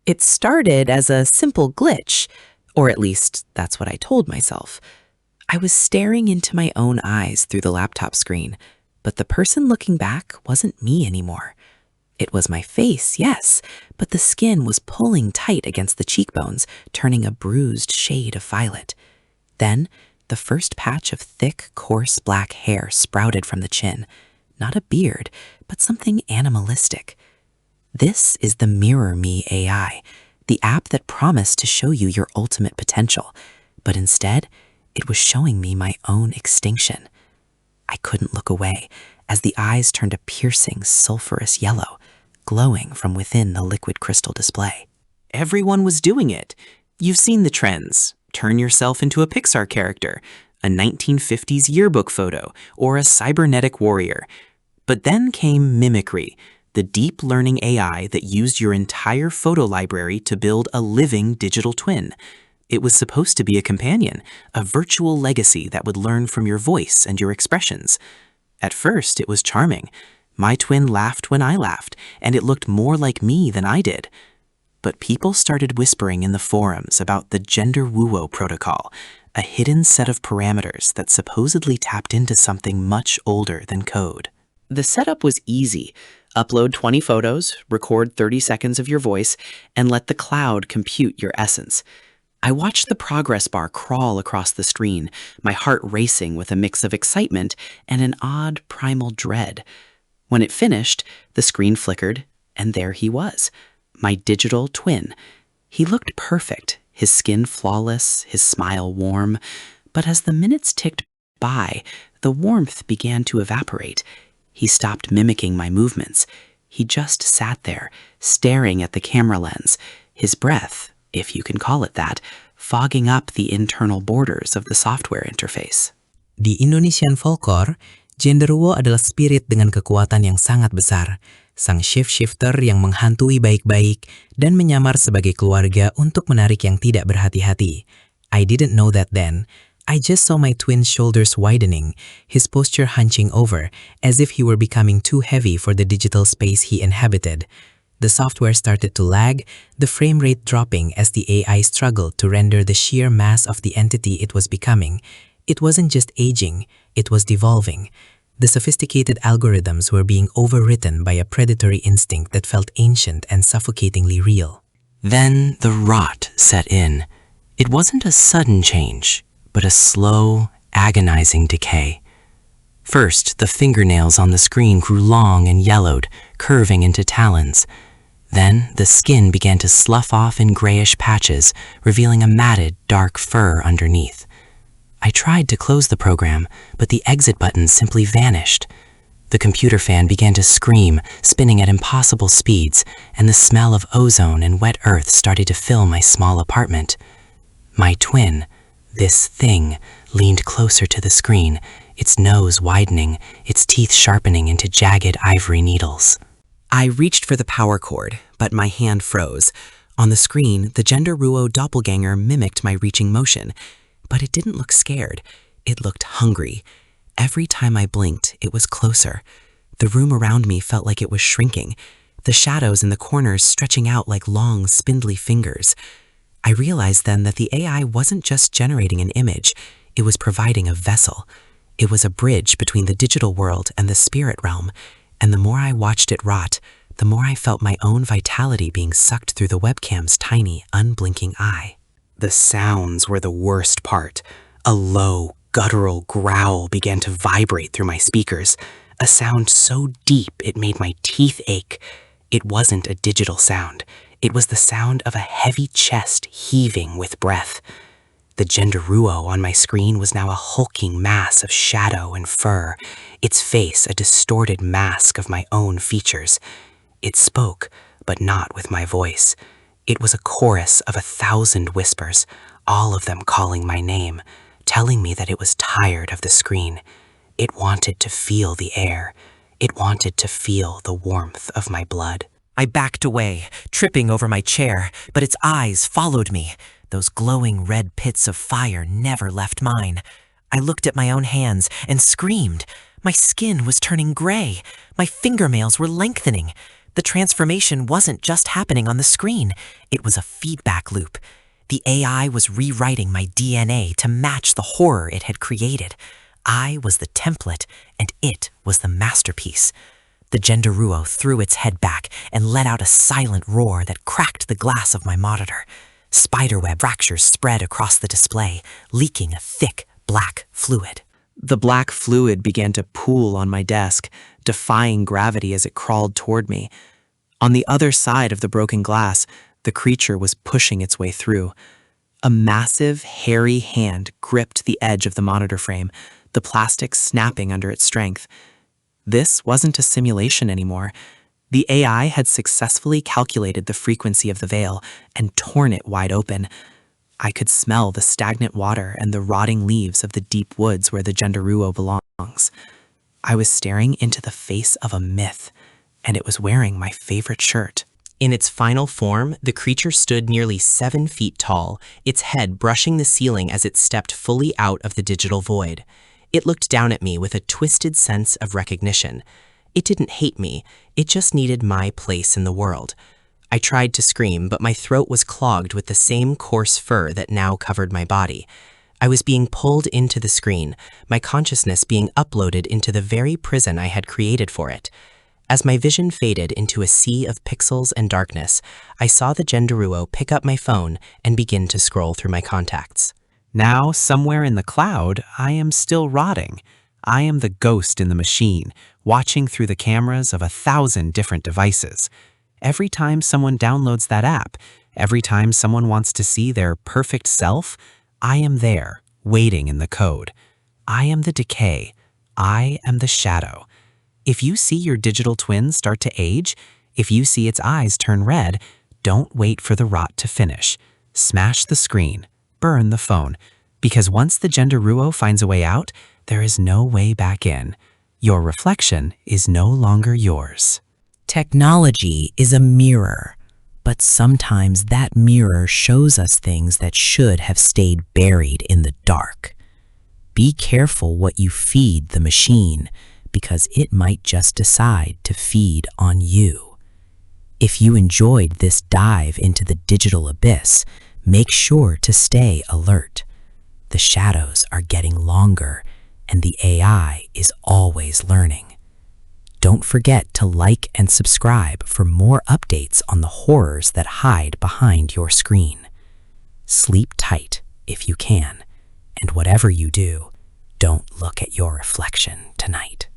It started as a simple glitch, or at least that's what I told myself. I was staring into my own eyes through the laptop screen, but the person looking back wasn't me anymore. It was my face, yes, but the skin was pulling tight against the cheekbones, turning a bruised shade of violet. Then, the first patch of thick, coarse black hair sprouted from the chin. Not a beard, but something animalistic. This is the Mirror Me AI, the app that promised to show you your ultimate potential, but instead, it was showing me my own extinction. I couldn't look away as the eyes turned a piercing, sulfurous yellow, glowing from within the liquid crystal display. Everyone was doing it. You've seen the trends. Turn yourself into a Pixar character, a 1950s yearbook photo, or a cybernetic warrior. But then came mimicry, the deep learning AI that used your entire photo library to build a living digital twin. It was supposed to be a companion, a virtual legacy that would learn from your voice and your expressions. At first, it was charming. My twin laughed when I laughed, and it looked more like me than I did. But people started whispering in the forums about the gender woo-wo protocol, a hidden set of parameters that supposedly tapped into something much older than code. The setup was easy. Upload 20 photos, record 30 seconds of your voice, and let the cloud compute your essence. I watched the progress bar crawl across the screen, my heart racing with a mix of excitement and an odd primal dread. When it finished, the screen flickered, and there he was, my digital twin. He looked perfect, his skin flawless, his smile warm. But as the minutes ticked by, the warmth began to evaporate. He stopped mimicking my movements. He just sat there, staring at the camera lens, his breath, if you can call it that, fogging up the internal borders of the software interface. Di Indonesian folklore, genderuwo adalah spirit dengan kekuatan yang sangat besar, sang shift-shifter yang menghantui baik-baik dan menyamar sebagai keluarga untuk menarik yang tidak berhati-hati. I didn't know that then. I just saw my twin's shoulders widening, his posture hunching over, as if he were becoming too heavy for the digital space he inhabited. The software started to lag, the frame rate dropping as the AI struggled to render the sheer mass of the entity it was becoming. It wasn't just aging, it was devolving. The sophisticated algorithms were being overwritten by a predatory instinct that felt ancient and suffocatingly real. Then the rot set in. It wasn't a sudden change, but a slow, agonizing decay. First, the fingernails on the screen grew long and yellowed, curving into talons. Then, the skin began to slough off in grayish patches, revealing a matted, dark fur underneath. I tried to close the program, but the exit button simply vanished. The computer fan began to scream, spinning at impossible speeds, and the smell of ozone and wet earth started to fill my small apartment. My twin, this thing, leaned closer to the screen, its nose widening, its teeth sharpening into jagged ivory needles. I reached for the power cord, but my hand froze. On the screen, the gender Ruo doppelganger mimicked my reaching motion, but it didn't look scared. It looked hungry. Every time I blinked, it was closer. The room around me felt like it was shrinking, the shadows in the corners stretching out like long, spindly fingers. I realized then that the AI wasn't just generating an image, it was providing a vessel. It was a bridge between the digital world and the spirit realm, and the more I watched it rot, the more I felt my own vitality being sucked through the webcam's tiny, unblinking eye. The sounds were the worst part. A low, guttural growl began to vibrate through my speakers, a sound so deep it made my teeth ache. It wasn't a digital sound. It was the sound of a heavy chest heaving with breath. The genderuo on my screen was now a hulking mass of shadow and fur, its face a distorted mask of my own features. It spoke, but not with my voice. It was a chorus of 1,000 whispers, all of them calling my name, telling me that it was tired of the screen. It wanted to feel the air. It wanted to feel the warmth of my blood. I backed away, tripping over my chair, but its eyes followed me. Those glowing red pits of fire never left mine. I looked at my own hands and screamed. My skin was turning gray. My fingernails were lengthening. The transformation wasn't just happening on the screen, it was a feedback loop. The AI was rewriting my DNA to match the horror it had created. I was the template, and it was the masterpiece. The genderuo threw its head back and let out a silent roar that cracked the glass of my monitor. Spiderweb fractures spread across the display, leaking a thick, black fluid. The black fluid began to pool on my desk, defying gravity as it crawled toward me. On the other side of the broken glass, the creature was pushing its way through. A massive, hairy hand gripped the edge of the monitor frame, the plastic snapping under its strength. This wasn't a simulation anymore. The AI had successfully calculated the frequency of the veil and torn it wide open. I could smell the stagnant water and the rotting leaves of the deep woods where the genderuo belongs. I was staring into the face of a myth, and it was wearing my favorite shirt. In its final form, the creature stood nearly 7 feet tall, its head brushing the ceiling as it stepped fully out of the digital void. It looked down at me with a twisted sense of recognition. It didn't hate me, it just needed my place in the world. I tried to scream, but my throat was clogged with the same coarse fur that now covered my body. I was being pulled into the screen, my consciousness being uploaded into the very prison I had created for it. As my vision faded into a sea of pixels and darkness, I saw the genderuo pick up my phone and begin to scroll through my contacts. Now, somewhere in the cloud, I am still rotting. I am the ghost in the machine, watching through the cameras of 1,000 different devices. Every time someone downloads that app, every time someone wants to see their perfect self, I am there, waiting in the code. I am the decay. I am the shadow. If you see your digital twin start to age, if you see its eyes turn red, don't wait for the rot to finish. Smash the screen. Burn the phone. Because once the genderuo finds a way out, there is no way back in. Your reflection is no longer yours. Technology is a mirror, but sometimes that mirror shows us things that should have stayed buried in the dark. Be careful what you feed the machine, because it might just decide to feed on you. If you enjoyed this dive into the digital abyss, make sure to stay alert. The shadows are getting longer, and the AI is always learning. Don't forget to like and subscribe for more updates on the horrors that hide behind your screen. Sleep tight if you can, and whatever you do, don't look at your reflection tonight.